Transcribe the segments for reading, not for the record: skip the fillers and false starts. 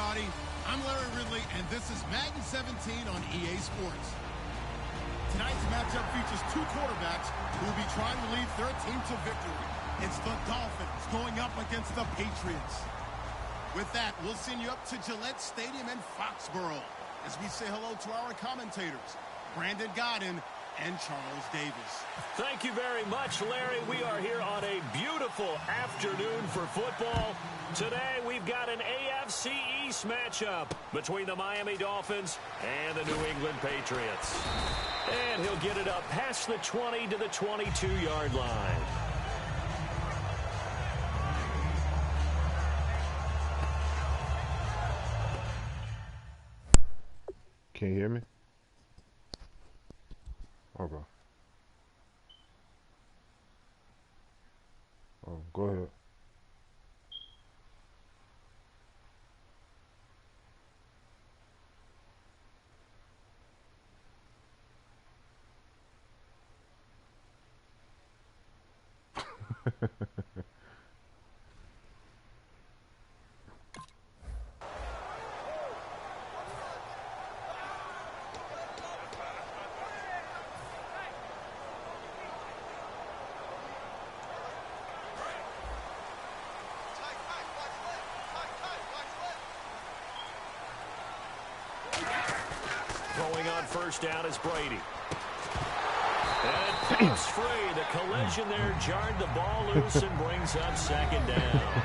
everybody. I'm Larry Ridley, and this is Madden 17 on EA Sports. Tonight's matchup features two quarterbacks who will be trying to lead their team to victory. It's the Dolphins going up against the Patriots. With that, we'll send you up to Gillette Stadium in Foxborough as we say hello to our commentators, Brandon Godden and Charles Davis. Thank you very much, Larry. We are here on a beautiful afternoon for football. Today, we've got an AFC East matchup between the Miami Dolphins and the New England Patriots. And he'll get it up past the 20 to the 22-yard line. Can you hear me? Okay. Oh, go ahead. Throwing on first down is Brady. And it pops free. The collision there jarred the ball loose and brings up second down.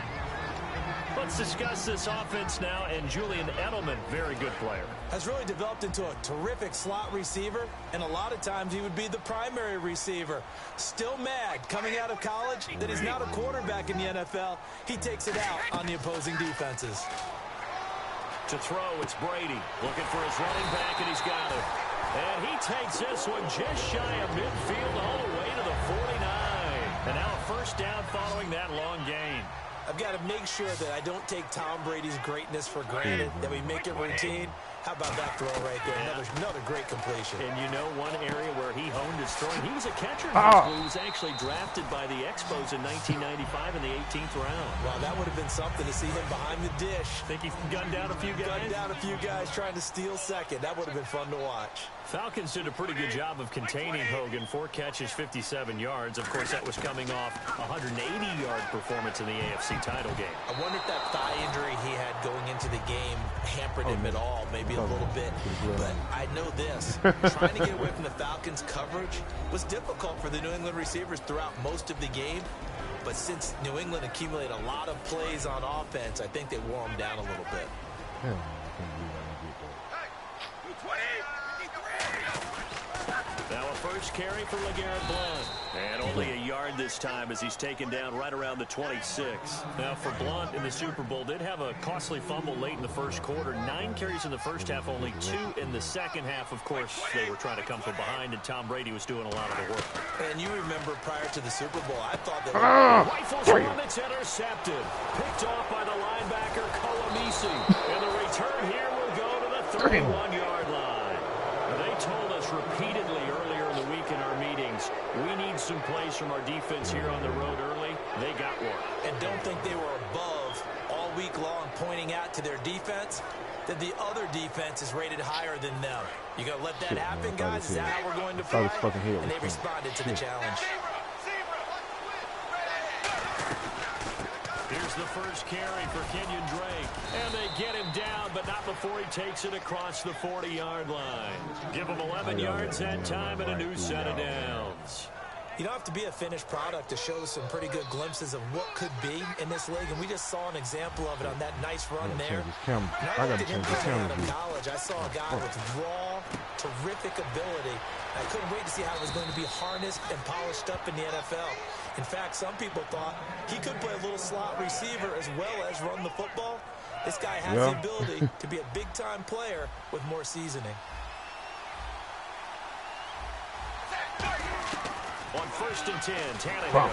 Let's discuss this offense now, and Julian Edelman, very good player. Has really developed into a terrific slot receiver, and a lot of times he would be the primary receiver. Still mad coming out of college that he's not a quarterback in the NFL. He takes it out on the opposing defenses. To throw, it's Brady looking for his running back, and he's got it. And he takes this one just shy of midfield all the way to the 49. And now a first down following that long gain. I've got to make sure that I don't take Tom Brady's greatness for granted, that we make it routine. How about that throw right there? Another great completion. And you know one area where he honed his throwing? He was a catcher in high school. He was actually drafted by the Expos in 1995 in the 18th round. Wow, that would have been something to see him behind the dish. Think he gunned down a few guys? Gunned down a few guys trying to steal second. That would have been fun to watch. Falcons did a pretty good job of containing Hogan. 4 catches, 57 yards. Of course, that was coming off a 180-yard performance in the AFC title game. I wonder if that thigh injury he had going into the game hampered him at all, maybe a little bit. But I know this. Trying to get away from the Falcons' coverage was difficult for the New England receivers throughout most of the game. But since New England accumulated a lot of plays on offense, I think they wore them down a little bit. Now a first carry for LeGarrette Blount. And only a yard this time as he's taken down right around the 26. Now for Blount in the Super Bowl, did have a costly fumble late in the first quarter. 9 carries in the first half, only 2 in the second half. Of course, they were trying to come from behind, and Tom Brady was doing a lot of the work. And you remember prior to the Super Bowl, I thought that... Rifles one that's intercepted. Picked off by the linebacker, Kolomisi. And the return here will go to the 31-yard line. They told us repeatedly earlier in the week in our meetings, we need some plays from our defense here on the road early. They got one. And don't think they were above all week long pointing out to their defense that the other defense is rated higher than them. You going to let that happen, guys? Is that how we're going to play? And they responded to the challenge. Here's the first carry for Kenyon Drake. And they get him down, but not before he takes it across the 40-yard line. Give him 11 yards that time and a new set of downs. You don't have to be a finished product to show some pretty good glimpses of what could be in this league, and we just saw an example of it on that nice run there. I looked at him coming out of college. I saw a guy with raw, terrific ability. I couldn't wait to see how it was going to be harnessed and polished up in the NFL. In fact, some people thought he could play a little slot receiver as well as run the football. This guy has the ability to be a big-time player with more seasoning. On 1st and 10, Tannehill.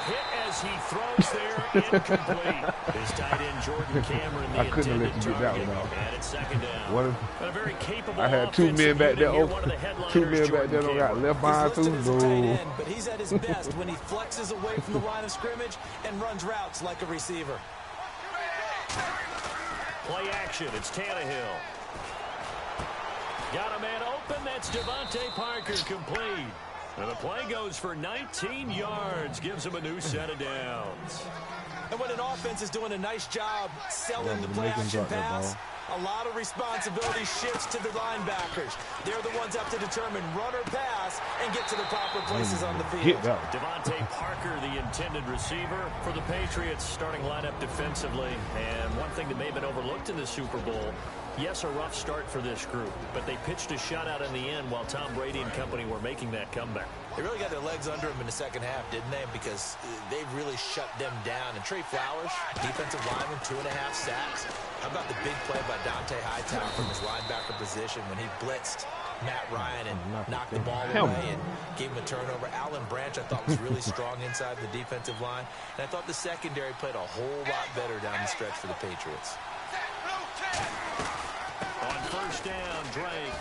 Hit as he throws there, incomplete. His tight end, Jordan Cameron, the intended target. And it's second down. A very capable I had 2 men back there. 2 men back there don't got left behind too. No. But he's at his best when he flexes away from the line of scrimmage and runs routes like a receiver. Play action. It's Tannehill. Got a man open. That's Devontae Parker complete. And the play goes for 19 yards. Gives him a new set of downs. And when an offense is doing a nice job selling the play-action pass, a lot of responsibility shifts to the linebackers. They're the ones that have to determine run or pass and get to the proper places on the field. Devontae Parker, the intended receiver for the Patriots, starting lineup defensively. And one thing that may have been overlooked in the Super Bowl, yes, a rough start for this group, but they pitched a shutout in the end while Tom Brady and company were making that comeback. They really got their legs under them in the second half, didn't they? Because they really shut them down. And Trey Flowers, defensive lineman, 2.5 sacks. How about the big play by Dante Hightower from his linebacker position when he blitzed Matt Ryan and knocked the ball away and gave him a turnover. Alan Branch, I thought, was really strong inside the defensive line. And I thought the secondary played a whole lot better down the stretch for the Patriots. On first down, Drake.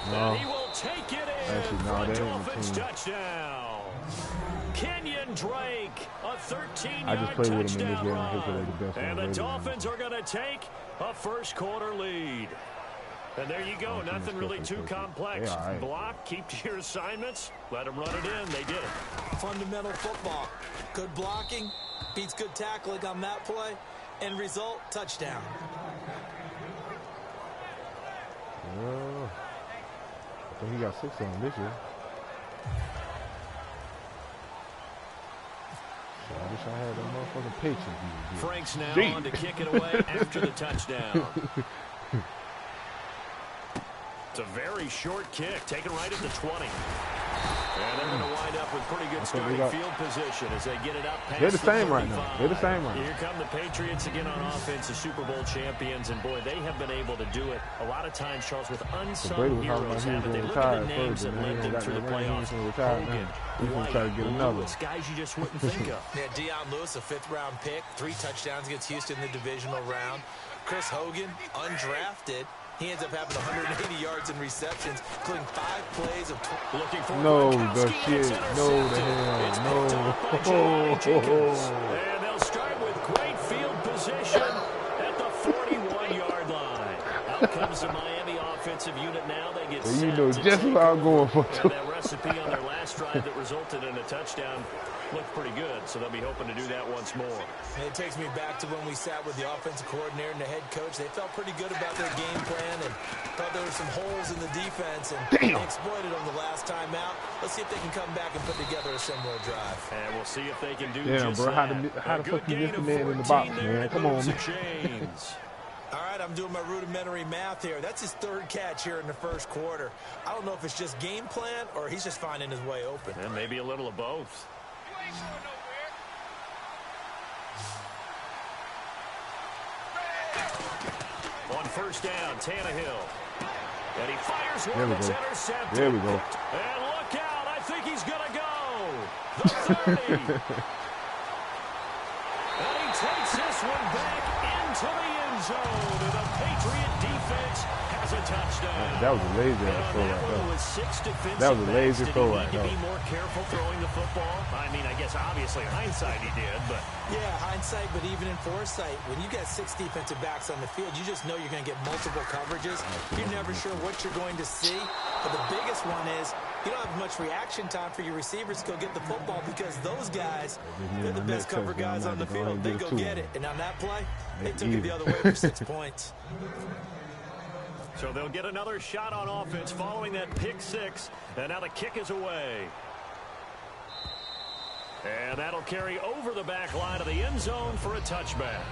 And he will take it in for a Dolphins touchdown. Kenyon Drake, a 13-yard touchdown run. And the Dolphins are going to take a first-quarter lead. And there you go. Nothing really too complex. Block, keep to your assignments, let them run it in. They did it. Fundamental football. Good blocking beats good tackling on that play. End result, touchdown. I think he got 6 on this year. I wish I had that motherfucking patience. Frank's now on to kick it away after the touchdown. It's a very short kick, taken right at the 20. And they're going to wind up with pretty good starting field position as they get it up past They're the same right now. They're the same right now. Here come the Patriots again on offense, the Super Bowl champions. And, boy, they have been able to do it a lot of times, Charles, with unsung heroes. Haven't they? Look at the names that led them through the playoffs. Hogan, White, Lewis, guys you just wouldn't think of. Yeah, Deion Lewis, a 5th-round pick, 3 touchdowns against Houston in the divisional round. Chris Hogan, undrafted. He ends up having 180 yards in receptions, including 5 plays of looking for the shit. No, the hell. No. And they'll start with great field position at the 41-yard line. Out comes the Miami offensive unit now. They get you know just what I'm going for. And that recipe on their last drive that resulted in a touchdown looked pretty good, so they'll be hoping to do that once more. And it takes me back to when we sat with the offensive coordinator and the head coach. They felt pretty good about their game plan and thought there were some holes in the defense, and they exploited them the last time out. Let's see if they can come back and put together a similar drive. And we'll see if they can do just that. How the fuck you miss the man in the box, man? Come on, man. All right, I'm doing my rudimentary math here. That's his 3rd catch here in the first quarter. I don't know if it's just game plan or he's just finding his way open. And maybe a little of both. On first down, Tannehill. And he fires one that's intercepted. There we go. And look out. I think he's going to go. The 30. And he takes this one back into the end zone. And the Patriot defense has a touchdown. That was a lazy throw right there. That was a lazy throw right there. Did he need to be more careful throwing the football? I mean, I guess obviously hindsight he did, but... Yeah, hindsight, but even in foresight, when you got 6 defensive backs on the field, you just know you're going to get multiple coverages. You're never sure what you're going to see. But the biggest one is you don't have much reaction time for your receivers to go get the football because those guys, they're the best cover guys on the field. They go get it. And on that play, they took it the other way for 6 points. So they'll get another shot on offense following that pick 6. And now the kick is away. And that'll carry over the back line of the end zone for a touchback.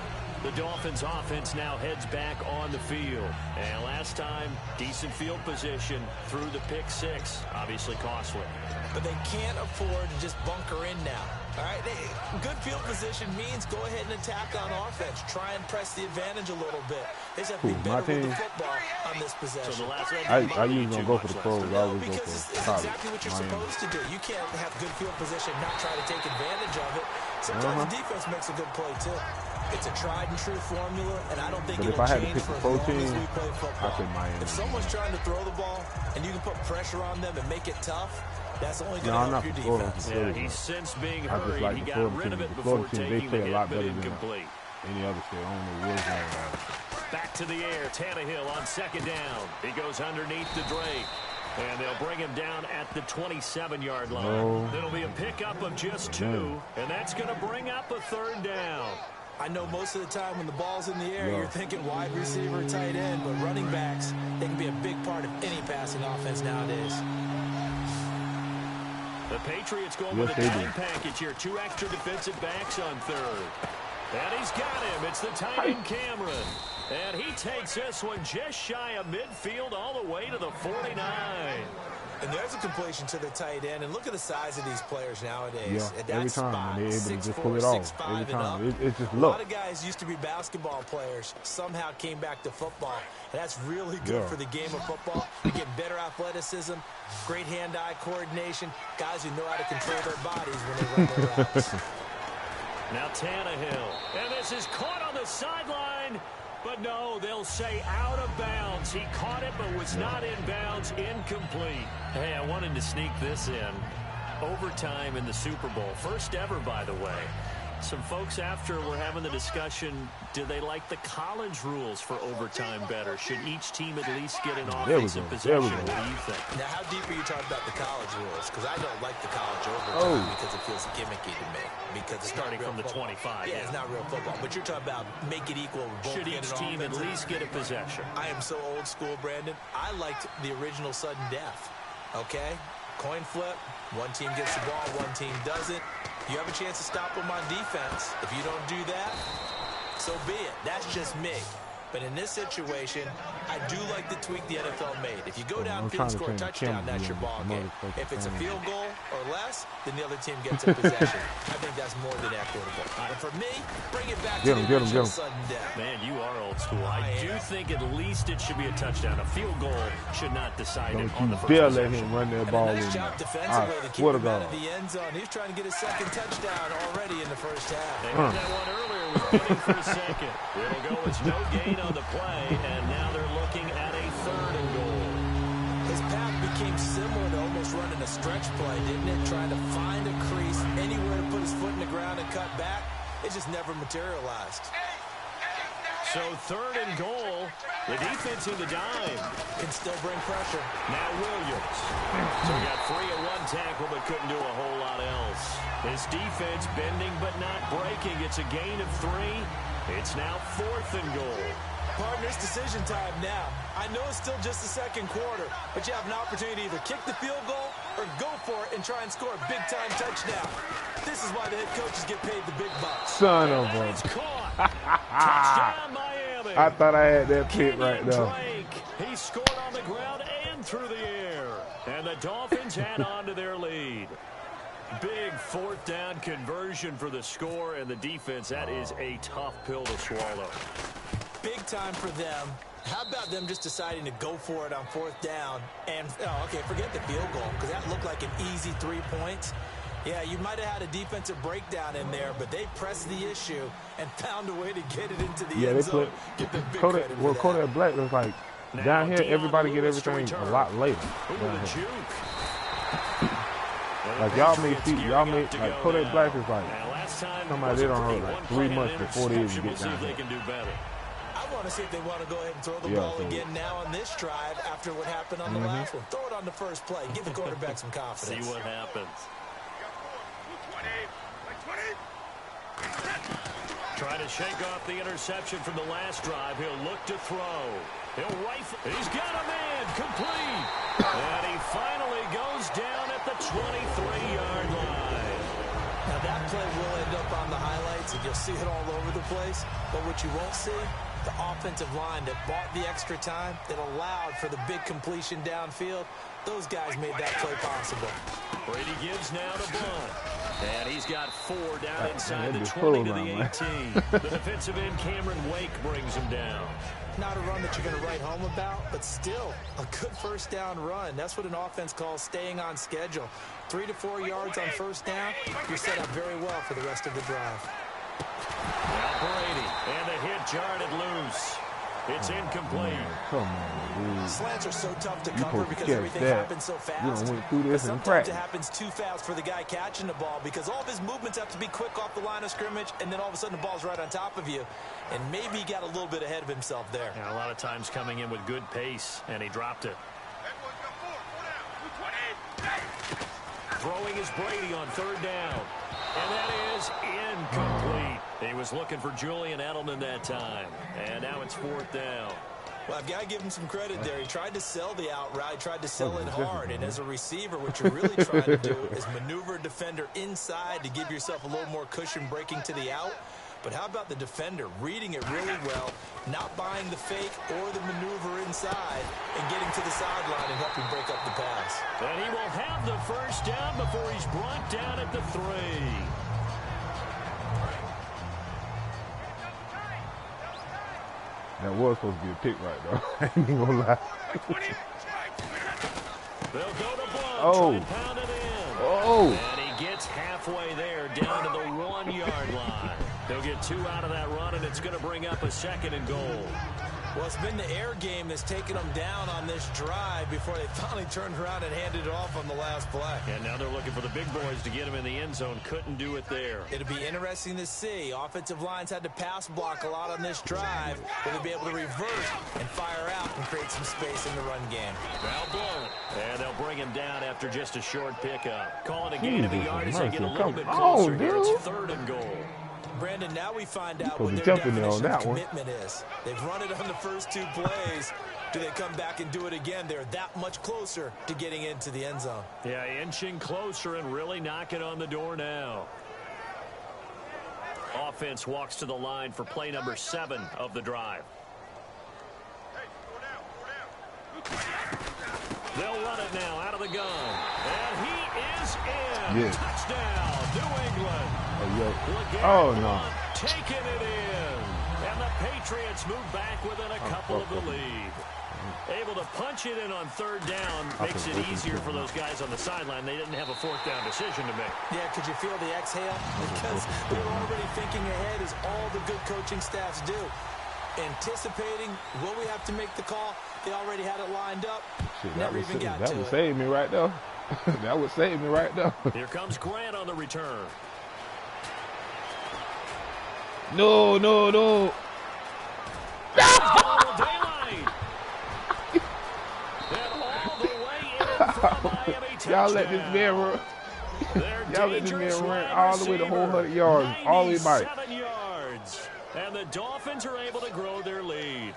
The Dolphins offense now heads back on the field. And last time, decent field position through the pick 6. Obviously costly. But they can't afford to just bunker in now. All right, good field position means go ahead and attack on offense. Try and press the advantage a little bit. They just have to be better with the football on this possession. So the last I usually don't go for the pros. No, because it's exactly what you're supposed to do. You can't have good field position and not try to take advantage of it. Sometimes the defense makes a good play, too. It's a tried-and-true formula, and I don't think it'll change for as long as we play football. If someone's trying to throw the ball and you can put pressure on them and make it tough, that's only going to help your defense. Yeah, he's since being hurried. He got rid of it before taking the hit, but incomplete. Any other team, I don't know what's going on. Back back to the air. Tannehill on second down. He goes underneath to Drake. And they'll bring him down at the 27-yard line. Oh. It'll be a pickup of just 2, and that's going to bring up a 3rd down. I know most of the time when the ball's in the air, you're thinking wide receiver, tight end, but running backs, they can be a big part of any passing offense nowadays. The Patriots going with a dime package here. 2 extra defensive backs on 3rd. And he's got him. It's the tight end Cameron. And he takes this one just shy of midfield all the way to the 49. And there's a completion to the tight end. And look at the size of these players nowadays. Yeah, every time they're able to just pull it off. Every time. It's just look. A lot of guys used to be basketball players. Somehow came back to football. And that's really good for the game of football. You get better athleticism, great hand-eye coordination, guys who know how to control their bodies when they run their routes. Now Tannehill. And this is caught on the sideline. But no, they'll say out of bounds. He caught it but was not in bounds. Incomplete. Hey, I wanted to sneak this in. Overtime in the Super Bowl. First ever, by the way. Some folks after were having the discussion, do they like the college rules for overtime better? Should each team at least get an offensive possession? What do you think? Now, how deep are you talking about the college rules? Because I don't like the college overtime because it feels gimmicky to me. Because it's starting from the 25. Yeah, it's not real football. But you're talking about make it equal. Should each team at least get a possession? I am so old school, Brandon. I liked the original sudden death. Okay? Coin flip. One team gets the ball, one team doesn't. You have a chance to stop them on defense. If you don't do that, so be it. That's just me. But in this situation, I do like the tweak the NFL made. If you go downfield and score a touchdown, that's your ball game. If it's a field goal or less, then the other team gets a possession. I think that's more than equitable. And for me, bring it back to the original sudden death. Man, you are old school. I do think at least it should be a touchdown. A field goal should not decide it on the first possession. Let him run that ball in. Nice job defensively to keep him out of the end zone. He's trying to get his 2nd touchdown already in the first half. They had that one earlier, was bidding for a 2nd. It'll go, it's no gain on the play, and now they're looking at a 3rd and goal. His path became similar to almost running a stretch play, didn't it? Trying to find a crease, anywhere to put his foot in the ground and cut back. It just never materialized. So 3rd and goal. The defense in the dime. Can still bring pressure. Now Williams. So we got 3 in 1 tackle, but couldn't do a whole lot else. His defense bending but not breaking. It's a gain of 3. It's now 4th and goal. Partners, decision time now. I know it's still just the 2nd quarter, but you have an opportunity to either kick the field goal or go for it and try and score a big-time touchdown. This is why the head coaches get paid the big bucks. Son of a... It's caught. Touchdown, Miami. I thought I had that pick right there. Drake. He scored on the ground and through the air. And the Dolphins add on to their lead. Big 4th down conversion for the score, and the defense, that is a tough pill to swallow. Big time for them. How about them just deciding to go for it on 4th down? And, forget the field goal, because that looked like an easy 3 points. Yeah, you might have had a defensive breakdown in there, but they pressed the issue and found a way to get it into the end zone. Get the big credit for that. Kodak Black looks like now, down here, everybody get everything a lot later. Like y'all may like Kodak Black is like somebody they don't hurt like 3 months before they even get down here. I want to see if they want to go ahead and throw the ball again now on this drive after what happened on the last one. Throw it on the first play. Give the quarterback some confidence. See what happens. Trying to shake off the interception from the last drive. He'll look to throw. He'll rifle. He's got a man. Complete. And he finally goes down at the 23-yard line. Now that play will end up on the highlights, and you'll see it all over the place. But what you won't see, the offensive line that bought the extra time, that allowed for the big completion downfield, those guys made that play possible. Brady gives now to Blunt. And he's got 4 down inside the 20 to the 18. The defensive end, Cameron Wake, brings him down. Not a run that you're going to write home about, but still a good 1st down run. That's what an offense calls staying on schedule. 3 to 4 yards on 1st down, you're set up very well for the rest of the drive. Now Brady, and the hit jarred it loose. It's incomplete. Come on, dude. Slants are so tough to cover because everything happens so fast. Went through this in sometimes practice. It happens too fast for the guy catching the ball because all of his movements have to be quick off the line of scrimmage, and then all of a sudden the ball's right on top of you. And maybe he got a little bit ahead of himself there. Yeah, a lot of times coming in with good pace, and he dropped it. Throwing is Brady on third down. And that is incomplete. He was looking for Julian Edelman that time. And now it's fourth down. Well, I've got to give him some credit there. He tried to sell the out route, tried to sell it hard. And as a receiver, what you're really trying to do is maneuver a defender inside to give yourself a little more cushion breaking to the out. But how about the defender reading it really well, not buying the fake or the maneuver inside, and getting to the sideline and helping break up the pass. And he will have the first down before he's brought down at the 3. That was supposed to be a pick right though. I ain't even gonna lie. They'll go to Blunt, oh. try and pound it in. Oh. And he gets halfway there, down to the 1-yard line. They'll get 2 out of that run, and it's going to bring up a 2nd and goal. Well, it's been the air game that's taken them down on this drive before they finally turned around and handed it off on the last play. And now they're looking for the big boys to get him in the end zone. Couldn't do it there. It'll be interesting to see. Offensive lines had to pass block a lot on this drive. Will they be able to revert and fire out and create some space in the run game? Now Blunt. And they'll bring him down after just a short pickup. Calling a gain of a yard as they get a little bit closer here. It's 3rd and goal. Brandon, now we find out what their definition of commitment is. They've run it on the first 2 plays. Do they come back and do it again? They're that much closer to getting into the end zone. Yeah, inching closer and really knocking on the door now. Offense walks to the line for play number 7 of the drive. They'll run it now out of the gun. And he is in. Yeah. Touchdown, New England. Oh, no. Taking it in. And the Patriots move back within a couple of the lead. Able to punch it in on 3rd down makes it easier for those guys on the sideline. They didn't have a 4th down decision to make. Yeah, could you feel the exhale? Because they were already thinking ahead, as all the good coaching staffs do. Anticipating, will we have to make the call? They already had it lined up. Never even got to it. That would save me right there. That would save me right there. Here comes Grant on the return. No. Y'all let this man run. Y'all let this man run all the way the whole 100 yards, all the way back. And the Dolphins are able to grow their lead.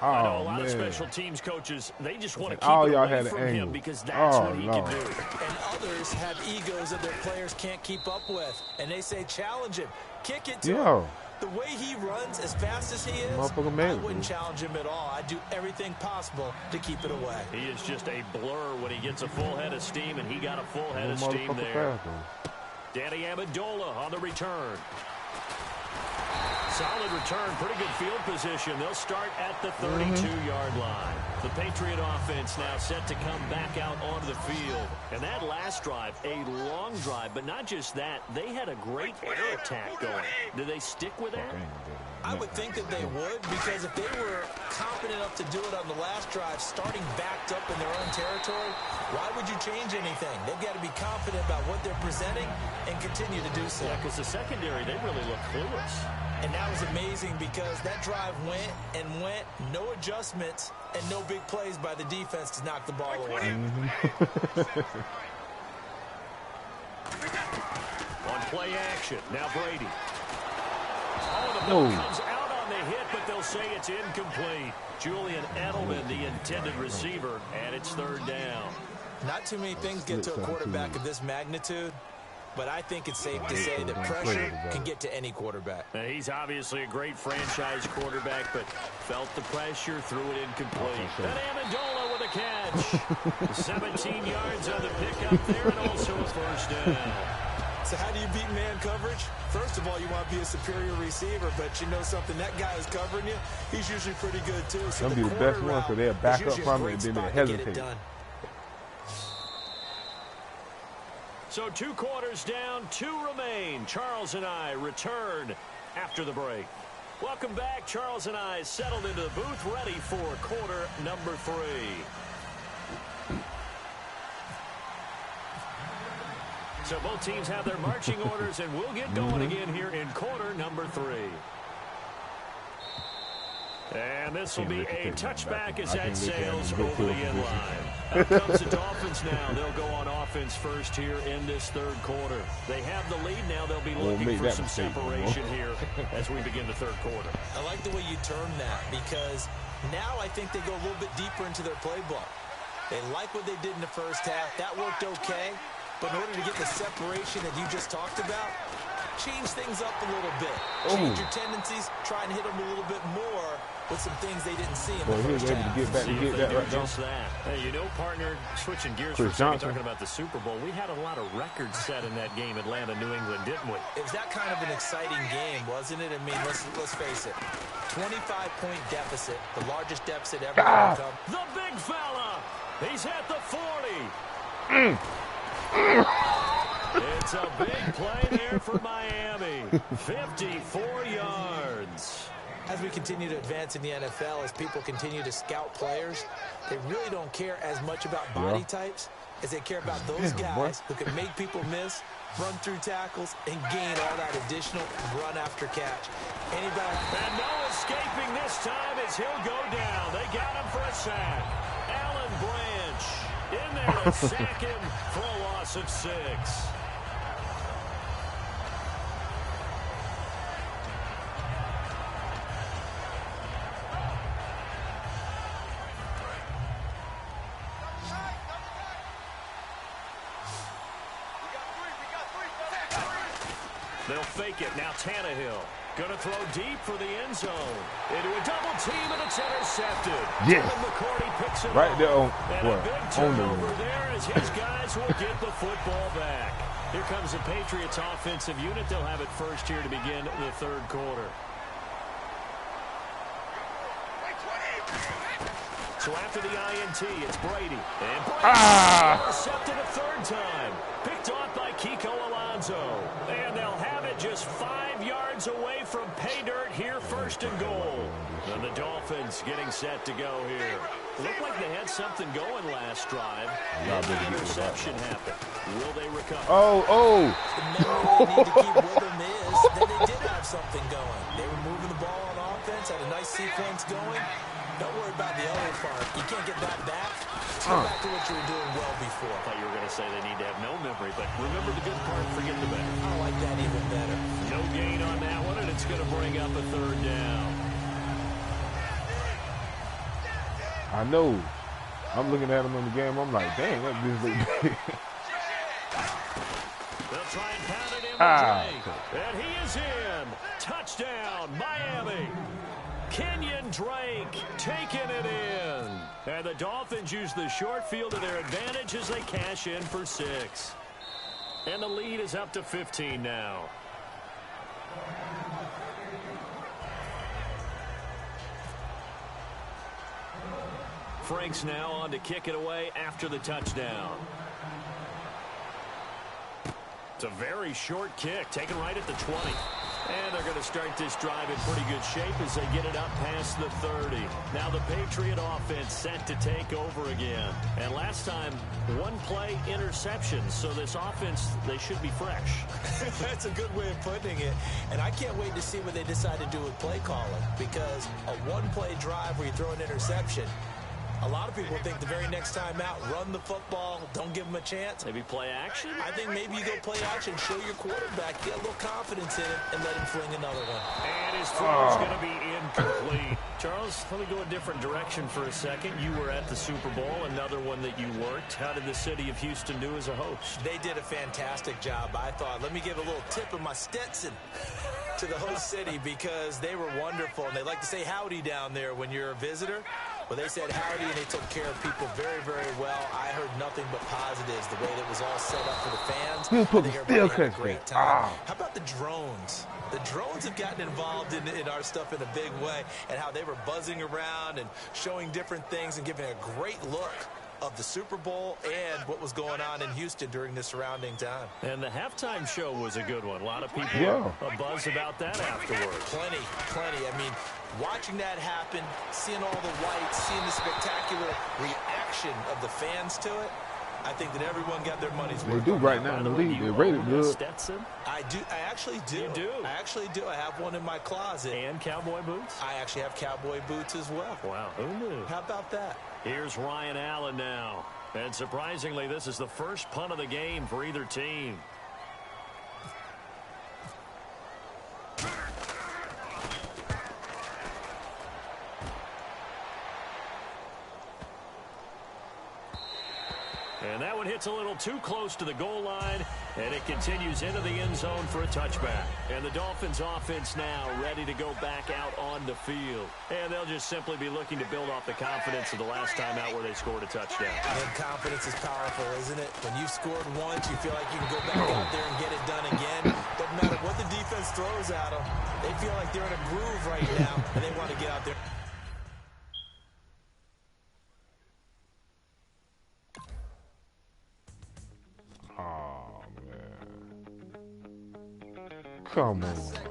Oh, I know a lot man. of special teams coaches, they just want to keep all it y'all away had from an him angle. because that's what he can do. And others have egos that their players can't keep up with. And they say, challenge him. Kick it to him. The way he runs, as fast as he is, I wouldn't challenge him at all. I'd do everything possible to keep it away. He is just a blur when he gets a full head of steam, and he got a full head of steam there. Danny Amendola on the return. Solid return, pretty good field position. They'll start at the 32-yard line. The Patriot offense now set to come back out onto the field. And that last drive, a long drive, but not just that, they had a great air attack going. Do they stick with that? I would think that they would, because if they were confident enough to do it on the last drive, starting backed up in their own territory, why would you change anything? They've got to be confident about what they're presenting and continue to do so. Yeah, because the secondary, they really look clueless. And that was amazing because that drive went and went, no adjustments, and no big plays by the defense to knock the ball away. On play action, now Brady. Oh, the ball comes out on the hit, but they'll say it's incomplete. Julian Edelman, the intended receiver, and it's 3rd down. Not too many things get to a quarterback of this magnitude, but I think it's safe to say that pressure can get to any quarterback. Now, he's obviously a great franchise quarterback, but felt the pressure, threw it incomplete. And Amendola with a catch. 17 yards on the pickup there, and also a 1st down. So how do you beat man coverage? First of all, you want to be a superior receiver, but you know something, that guy is covering you, he's usually pretty good too. So they'll be the best ones, so they'll back up from it and then they'll hesitate. So 2 quarters down, 2 remain. Charles and I return after the break. Welcome back. Charles and I settled into the booth, ready for quarter number 3. So both teams have their marching orders, and we'll get going again here in quarter number 3. And this will be a touchback as that sails over the end line. Out comes the Dolphins now. They'll go on offense first here in this third quarter. They have the lead now. They'll be looking for some separation here as we begin the third quarter. I like the way you term that, because now I think they go a little bit deeper into their playbook. They like what they did in the first half. That worked okay. But in order to get the separation that you just talked about, change things up a little bit. Change your tendencies. Try and hit them a little bit more with some things they didn't see in the first half. Able to get back and get that right now. Hey, you know, partner, switching gears for a second, talking about the Super Bowl, we had a lot of records set in that game, Atlanta, New England, didn't we? It was that kind of an exciting game, wasn't it? I mean, let's face it. 25-point deficit, the largest deficit ever overcome. The big fella, he's at the 40. It's a big play there for Miami. 54 yards. As we continue to advance in the NFL, as people continue to scout players, they really don't care as much about body types as they care about those guys who can make people miss, run through tackles, and gain all that additional run after catch. Anybody? And no escaping this time as he'll go down. They got him for a sack. Alan Branch in there to sack him for a loss of 6. They'll fake it. Now Tannehill going to throw deep for the end zone. Into a double team, and it's intercepted. Yes. McCourty picks it right there on, and a big turnover there as his guys will get the football back. Here comes the Patriots offensive unit. They'll have it first here to begin the third quarter. So after the INT, it's Brady. And Brady intercepted a third time. Picked off by Kiko Alonso. And they'll have it just 5 yards away from pay dirt here, first and goal. And the Dolphins getting set to go here. Looked like they had something going last drive. And the interception happened. Will they recover? The memory they need to keep with them is that they did have something going. They were moving the ball on offense, had a nice sequence going. Don't worry about the other part. You can't get that back. Go back to what you were doing well before. I thought you were going to say they need to have no memory, but remember the good part, forget the bad. I like that even better. No gain on that one, and it's going to bring up a third down. I know. I'm looking at him in the game. I'm like, dang, that just look big. They'll try and pound it in with Drake. And he is in. Touchdown, Miami. Kenyon Drake taking it in. And the Dolphins use the short field to their advantage as they cash in for 6. And the lead is up to 15 now. Frank's now on to kick it away after the touchdown. It's a very short kick, taken right at the 20. And they're going to start this drive in pretty good shape as they get it up past the 30. Now the Patriot offense set to take over again. And last time, 1 play interception. So this offense, they should be fresh. That's a good way of putting it. And I can't wait to see what they decide to do with play calling. Because a 1-play drive where you throw an interception, a lot of people think the very next time out, run the football, don't give them a chance. Maybe play action? I think maybe you go play action, show your quarterback, get a little confidence in it, and let him fling another one. And his throw is going to be incomplete. Charles, let me go a different direction for a second. You were at the Super Bowl, another one that you worked. How did the city of Houston do as a host? They did a fantastic job, I thought. Let me give a little tip of my Stetson to the host city because they were wonderful. And they like to say howdy down there when you're a visitor. Well, they said howdy, and they took care of people very, very well. I heard nothing but positives, the way that was all set up for the fans. I think everybody had a great time. How about the drones? The drones have gotten involved in our stuff in a big way, and how they were buzzing around and showing different things and giving a great look of the Super Bowl and what was going on in Houston during the surrounding time. And the halftime show was a good one. A lot of people a buzz about that afterwards. Plenty. I mean, watching that happen, seeing all the lights, seeing the spectacular reaction of the fans to it, I think that everyone got their money's worth. They do right now in the league. They rated good. Stetson? I do. I actually do. You do? I actually do. I have one in my closet. And cowboy boots? I actually have cowboy boots as well. Wow. Who knew? How about that? Here's Ryan Allen now. And surprisingly, this is the first punt of the game for either team. And that one hits a little too close to the goal line, and it continues into the end zone for a touchback. And the Dolphins offense now ready to go back out on the field. And they'll just simply be looking to build off the confidence of the last time out where they scored a touchdown. And confidence is powerful, isn't it? When you've scored once, you feel like you can go back out there and get it done again. Doesn't matter what the defense throws at them. They feel like they're in a groove right now, and they want to get out there. Come on.